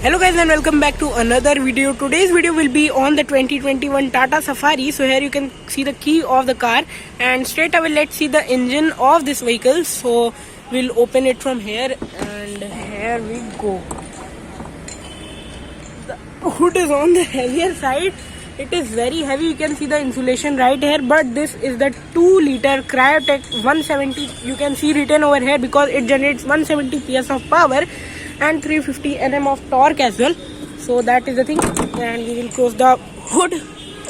Hello guys and welcome back to another video. Today's video will be on the 2021 Tata Safari. So here you can see the key of the car, and straight away let's see the engine of this vehicle. So we'll open it from here, and here we go. The hood is on the heavier side. It is very heavy. You can see the insulation right here, but this is the 2-liter Cryotech 170. You can see written over here because it generates 170 PS of power and 350 Nm of torque as well. So that is the thing, and we will close the hood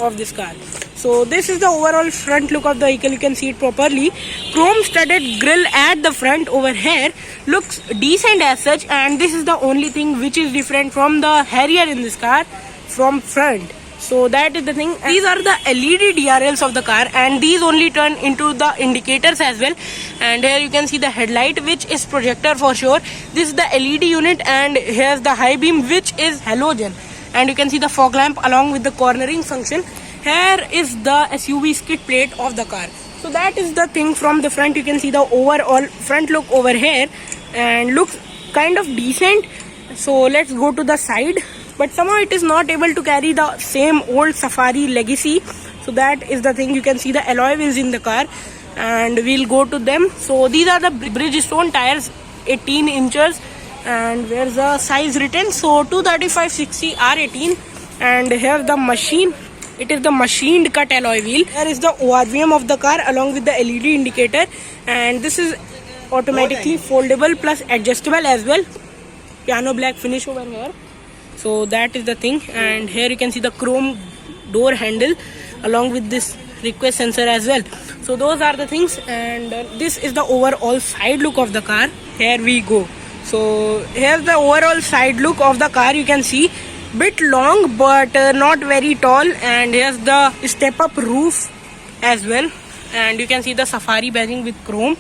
of this car. So this is the overall front look of the vehicle. You can see it properly. Chrome studded grille at the front over here looks decent as such, and this is the only thing which is different from the Harrier in this car from front. So that is the thing. These are the LED DRLs of the car, and these only turn into the indicators as well. And here you can see the headlight, which is projector for sure. This is the LED unit, and here's the high beam, which is halogen. And you can see the fog lamp along with the cornering function. Here is the SUV skid plate of the car. So that is the thing from the front. You can see the overall front look over here, and looks kind of decent. So let's go to the side. But somehow it is not able to carry the same old Safari legacy. So that is the thing. You can see the alloy wheels in the car, and we'll go to them. So these are the Bridgestone tires, 18 inches, and where's the size written? So 235/60 R18, and here's the machine. It is the machined cut alloy wheel. Here is the ORVM of the car along with the LED indicator, and this is automatically foldable plus adjustable as well. Piano black finish over here. So that is the thing, and here you can see the chrome door handle along with this request sensor as well. So those are the things, and this is the overall side look of the car. Here we go. So here's the overall side look of the car. You can see bit long but not very tall, and here's the step up roof as well, and you can see the Safari badging with chrome,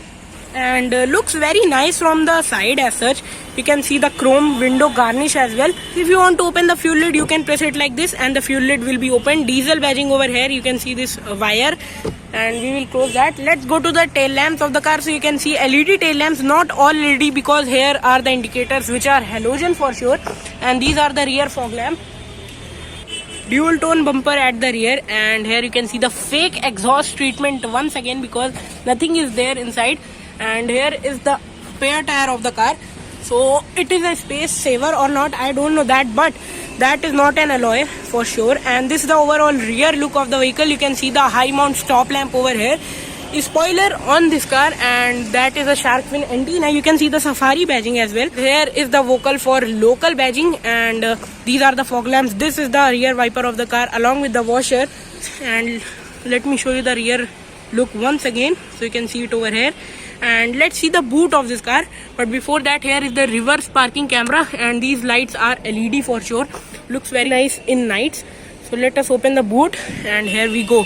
and looks very nice from the side as such. You can see the chrome window garnish as well. If you want to open the fuel lid, you can press it like this, and the fuel lid will be open. Diesel badging over here. You can see this wire, and we will close that. Let's go to the tail lamps of the car. So you can see LED tail lamps, not all LED, because here are the indicators which are halogen for sure, and these are the rear fog lamp. Dual tone bumper at the rear, and here you can see the fake exhaust treatment once again because nothing is there inside. And here is the spare tire of the car. So it is a space saver or not, I don't know that, but that is not an alloy for sure. And this is the overall rear look of the vehicle. You can see the high mount stop lamp over here. Spoiler on this car, and that is a shark fin antenna. You can see the Safari badging as well. Here is the vocal for local badging, and these are the fog lamps. This is the rear wiper of the car along with the washer. And let me show you the rear look once again, so you can see it over here. And let's see the boot of this car, but before that, here is the reverse parking camera, and these lights are LED for sure. Looks very nice in nights. So let us open the boot, and here we go.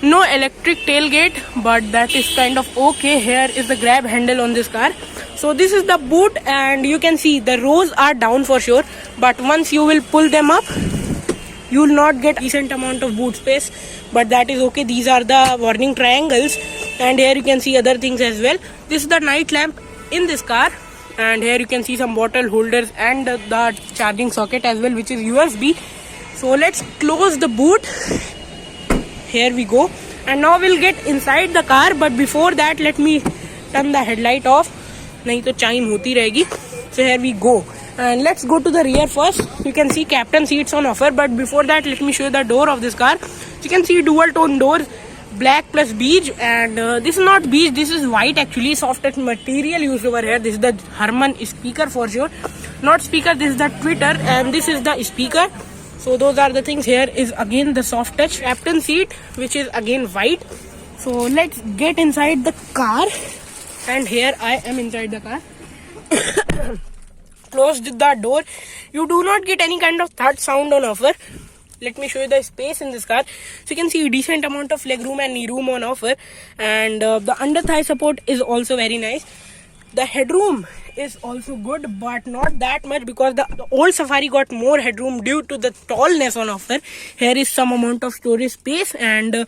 No electric tailgate, but that is kind of okay. Here is the grab handle on this car. So this is the boot, and you can see the rows are down for sure, but once you will pull them up, you will not get decent amount of boot space, but that is okay. These are the warning triangles, and here you can see other things as well. This is the night lamp in this car, and here you can see some bottle holders and the charging socket as well, which is USB. So let's close the boot. Here we go, and now we'll get inside the car, but before that let me turn the headlight off, nahi to chime hoti rahegi. So here we go, and let's go to the rear first. You can see captain seats on offer, but before that let me show you the door of this car. You can see dual tone doors black plus beige, and this is not beige, this is white actually. Soft touch material used over here. This is the Harman speaker for sure, not speaker, this is the tweeter, and this is the speaker. So those are the things. Here is again the soft touch captain seat, which is again white. So let's get inside the car, and here I am inside the car. Closed the door. You do not get any kind of thud sound on offer. Let me show you the space in this car. So you can see a decent amount of leg room and knee room on offer, and the under thigh support is also very nice. The headroom is also good, but not that much, because the old Safari got more headroom due to the tallness on offer. Here is some amount of storage space, and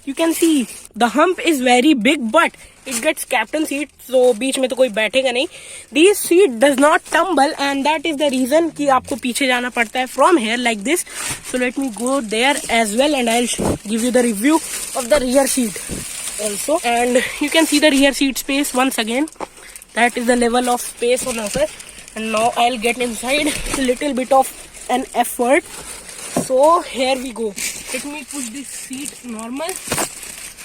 you can see the hump is very big, but it gets captain seat, so बीच में तो कोई बैठेगा नहीं. This seat does not tumble, and that is the reason कि आपको पीछे जाना पड़ता है from here like this. So let me go there as well, and I'll give you the review of the rear seat also. And you can see the rear seat space once again. That is the level of space on offer. And now I'll get inside. A little bit of an effort. So here we go. Let me push this seat normal.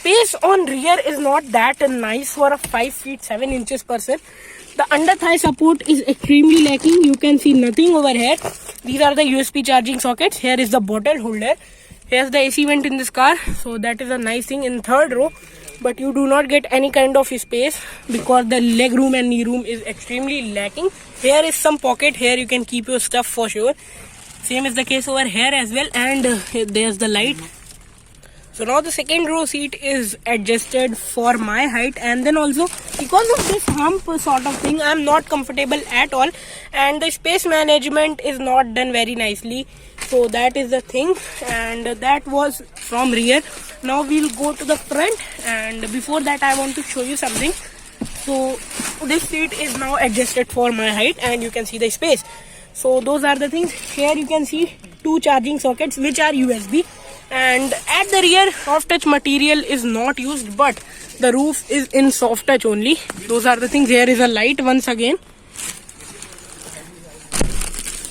Space on rear is not that nice for a 5 feet 7 inches person. The under thigh support is extremely lacking. You can see nothing over here. These are the USB charging sockets. Here is the bottle holder. Here's the AC vent in this car. So that is a nice thing in third row. But you do not get any kind of space because the leg room and knee room is extremely lacking. Here is some pocket. Here you can keep your stuff for sure. Same is the case over here as well. And there's the light. So now the second row seat is adjusted for my height, and then also because of this hump sort of thing, I'm not comfortable at all, and the space management is not done very nicely. So that is the thing, and that was from rear. Now we'll go to the front, and before that I want to show you something. So this seat is now adjusted for my height, and you can see the space. So those are the things. Here you can see 2 charging sockets which are USB. And at the rear, soft touch material is not used, but the roof is in soft touch only. Those are the things. Here is a light once again.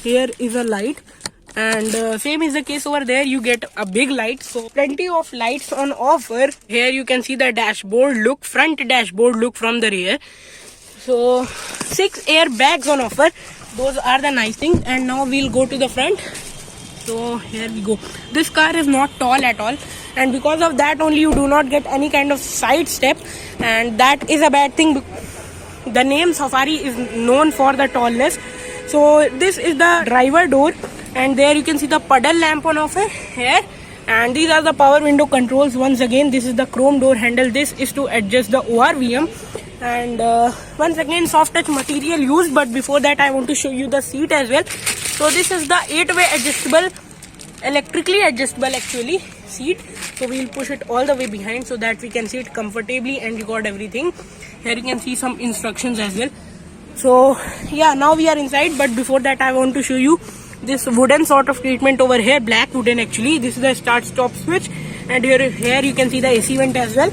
Here is a light, and same is the case over there. You get a big light, so plenty of lights on offer. Here you can see the dashboard look, front dashboard look from the rear. So 6 airbags on offer. Those are the nice things. And now we'll go to the front. So here we go. This car is not tall at all, and because of that only you do not get any kind of side step, and that is a bad thing. The name Safari is known for the tallness. So this is the driver door, and there you can see the puddle lamp on offer here, and these are the power window controls. Once again, this is the chrome door handle. This is to adjust the ORVM, and once again soft touch material used. But before that I want to show you the seat as well. So this is the 8-way adjustable, electrically adjustable actually seat. So we'll push it all the way behind so that we can sit comfortably and record everything. Here you can see some instructions as well. So yeah, now we are inside, but before that I want to show you this wooden sort of treatment over here, black wooden actually. This is the start stop switch, and here you can see the AC vent as well.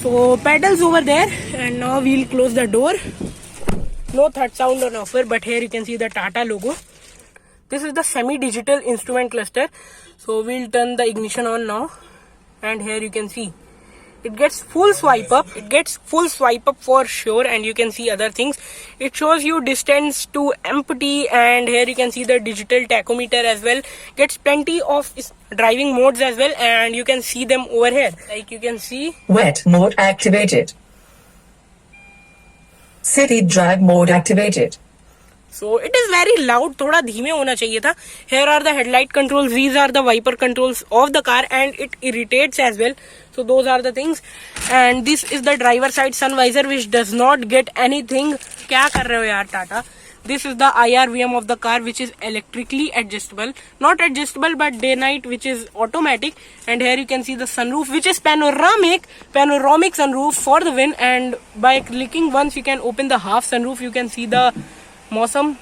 So pedals over there, and now we'll close the door. No thud sound on offer, but here you can see the Tata logo. This is the semi-digital instrument cluster. So we'll turn the ignition on now, and here you can see it gets full swipe up. It gets full swipe up for sure, and you can see other things. It shows you distance to empty, and here you can see the digital tachometer as well. Gets plenty of driving modes as well, and you can see them over here. Like you can see, wet mode activated, city drive mode activated. So it is very loud. थोड़ा धीमे होना चाहिए था. Here are the headlight controls. These are the wiper controls of the car, and it irritates as well. So those are the things. And this is the driver side sun visor, which does not get anything. क्या कर रहे हो यार Tata? This is the IRVM of the car, which is electrically adjustable. Not adjustable, but day night, which is automatic. And here you can see the sunroof, which is panoramic sunroof for the win. And by clicking once, you can open the half sunroof. You can see the Mausam.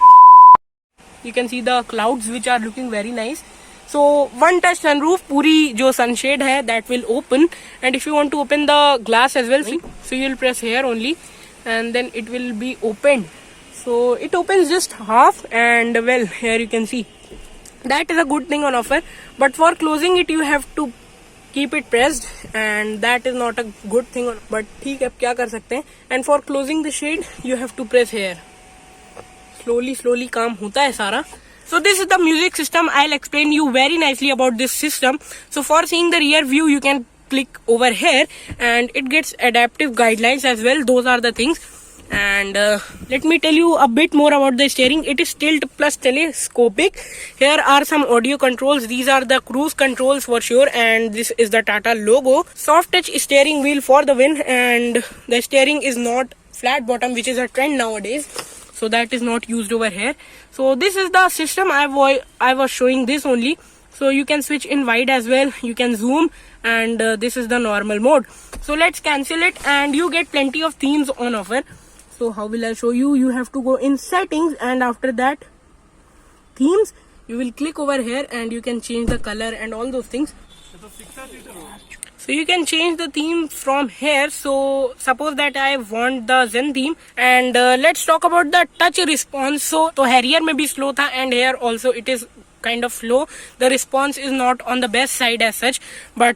You can see the clouds which are looking very nice. So one touch sunroof, puri jo sunshade hai, that will open. And if you want to open the glass as well, see, so you will press here only, and then it will be opened. So it opens just half, and well, here you can see that is a good thing on offer. But for closing it, you have to keep it pressed, and that is not a good thing, but ठीक है, अब क्या कर सकते हैं. And for closing the shade you have to press here. Slowly काम होता है सारा. So this is the music system. I'll explain you very nicely about this system. So for seeing the rear view, you can click over here and it gets adaptive guidelines as well. Those are the things. And let me tell you a bit more about the steering. It is tilt plus telescopic. Here are some audio controls. These are the cruise controls for sure, and this is the Tata logo. Soft touch steering wheel for the win, and the steering is not flat bottom, which is a trend nowadays. So that is not used over here. So this is the system. I was showing this only. So you can switch in wide as well. You can zoom, and this is the normal mode. So let's cancel it, and you get plenty of themes on offer. So how will I show you? You have to go in settings, and after that themes, you will click over here and you can change the color and all those things. So you can change the theme from here. So suppose that I want the Zen theme, and let's talk about the touch response. So Harrier में भी slow था, and here also it is kind of slow. The response is not on the best side as such, but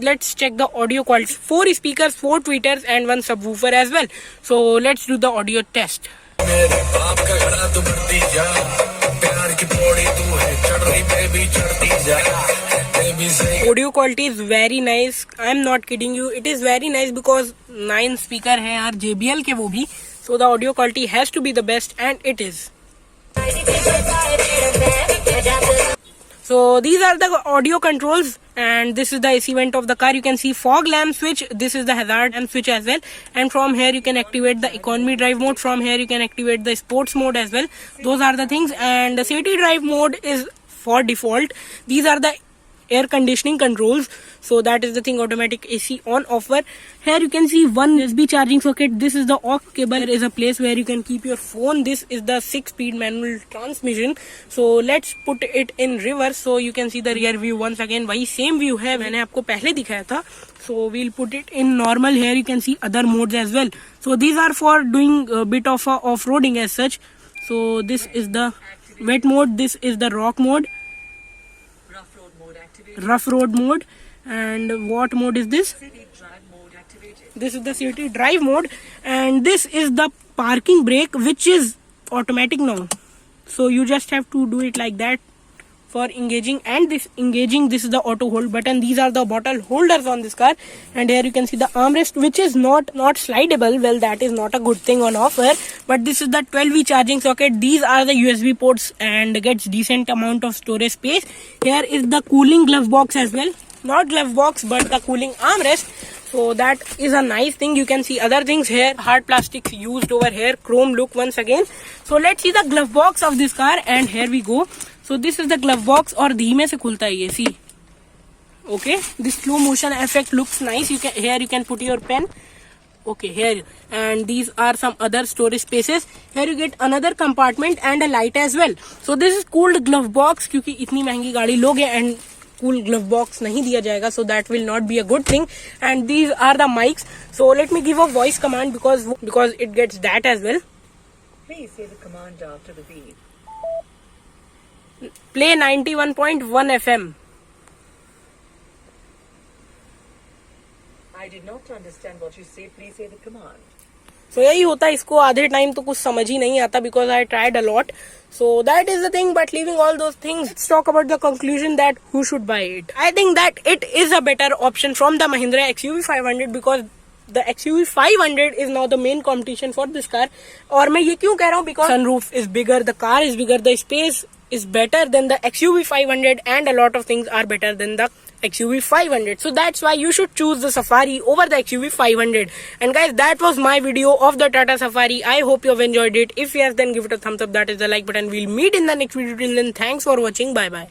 let's check the audio quality. 4 speakers, 4 tweeters and 1 subwoofer as well. So let's do the audio test. Audio quality is very nice. I'm not kidding you. It is very nice because 9 speaker है यार, JBL के वो भी. So the audio quality has to be the best, and it is. So these are the audio controls, and this is the AC vent of the car. You can see fog lamp switch. This is the hazard lamp switch as well. And from here you can activate the economy drive mode. From here you can activate the sports mode as well. Those are the things. And the city drive mode is for default. These are the air conditioning controls. So that is the thing, automatic AC on offer. Here you can see one USB charging socket. This is the aux cable. There is a place where you can keep your phone. This is the 6-speed manual transmission. So let's put it in reverse so you can see the rear view once again. वही same view है, मैंने आपको पहले दिखाया था. So we'll put it in normal. Here you can see other modes as well. So these are for doing a bit of off-roading as such. So this is the wet mode. This is the rock mode. Rough road mode. And what mode is this? This is the city drive mode, and this is the parking brake, which is automatic now. So you just have to do it like that for engaging, and this is the auto hold button. These are the bottle holders on this car, and here you can see the armrest, which is not slidable. Well, that is not a good thing on offer, but this is the 12V charging socket. These are the USB ports and gets decent amount of storage space. Here is the cooling glove box as well. Not glove box, but the cooling armrest. So that is a nice thing. You can see other things here. Hard plastics used over here. Chrome look once again. So let's see the glove box of this car, and here we go. So this is the glove box, और धीमे से खुलता है ये. See, okay. This slow motion effect looks nice. Here you can put your pen. Okay, here, and these are some other storage spaces. Here you get another compartment and a light as well. So this is cooled glove box, क्योंकि इतनी महंगी गाड़ी लोगे and cool glove box नहीं दिया जाएगा, so that will not be a good thing. And these are the mics. So let me give a voice command because it gets that as well. Please say the command after the beep. Play 91.1 FM. I did not understand what you said. Please say the command. So यही होता है, इसको आधे time तो कुछ समझ ही नहीं आता because I tried a lot. So that is the thing, but leaving all those things, let's talk about the conclusion that who should buy it. I think that it is a better option from the Mahindra XUV 500 because the XUV 500 is now the main competition for this car. और मैं ये क्यों कह रहा हूँ? Because sunroof is bigger, the car is bigger, the space is better than the XUV 500, and a lot of things are better than the XUV 500. So that's why you should choose the Safari over the XUV 500. And guys, that was my video of the Tata Safari. I hope you have enjoyed it. If yes, then give it a thumbs up. That is the like button. We'll meet in the next video. Till then, thanks for watching. Bye bye.